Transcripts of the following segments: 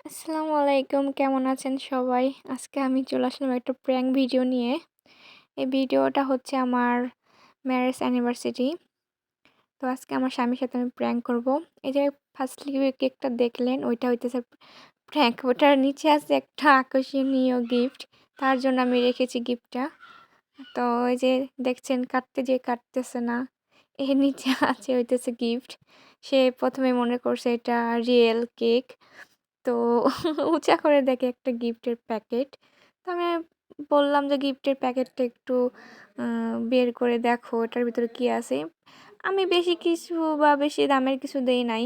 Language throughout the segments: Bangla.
আসসালামু আলাইকুম। কেমন আছেন সবাই? আজকে আমি চলে আসলাম একটা প্র্যাঙ্ক ভিডিও নিয়ে। এই ভিডিওটা হচ্ছে আমার ম্যারেজ অ্যানিভার্সারি। তো আজকে আমার স্বামীর সাথে আমি প্র্যাঙ্ক করব। এই যে ফার্স্টলি কেকটা দেখলেন ওইটা হইতেছে প্র্যাঙ্ক। ওটার নিচে আছে একটা আকর্ষণীয় গিফট। তার জন্য আমি রেখেছি গিফটটা। তো এই যে দেখছেন কাটতে যেয়ে কাটতেছে না। এর নিচে আছে হইতেছে গিফট। সে ১ম এ মনে করছে এটা রিয়েল কেক। তো উঁচা করে দেখে একটা গিফটের প্যাকেট। তো আমি বললাম যে, "গিফটের প্যাকেটটা একটু বের করে দেখো এটার ভিতরে কি আছে?" আমি বেশি কিছু বা বেশি দামের কিছু দেই নাই।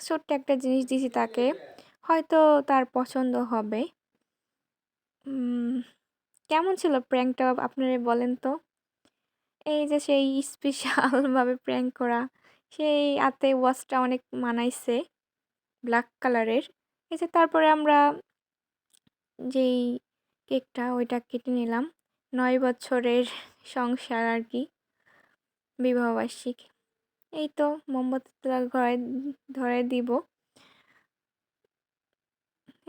ছোট্ট একটা জিনিস দিছি তাকে। হয়তো তার পছন্দ হবে। উম কেমন ছিল প্র্যাঙ্কটা আপনারা বলেন তো? এই যে সেই স্পেশালভাবে প্র্যাঙ্ক করা। সেই হাতে ওয়াচটা অনেক মানাইছে ব্ল্যাক কালারের। এই যে তারপরে আমরা যেই কেকটা ওইটা কেটে নিলাম। ৯ বছরের সংসার আরকি, বিবাহবার্ষিক। এই তো মোমবাতিটা ধরায় দিব।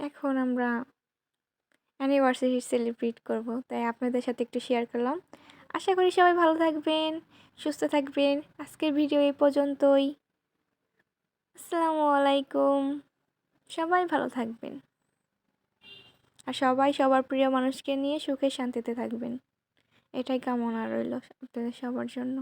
এখন আমরা অ্যানিভার্সারি সেলিব্রেট করব। তাই আপনাদের সাথে একটু শেয়ার করলাম। আশা করি সবাই ভালো থাকবেন, সুস্থ থাকবেন। আজকের ভিডিও এই পর্যন্তই। আসসালামু আলাইকুম। সবাই ভালো থাকবেন। আর সবাই সবার প্রিয় মানুষকে নিয়ে সুখে শান্তিতে থাকবেন। এটাই কামনা রইল আপনাদের সবার জন্য।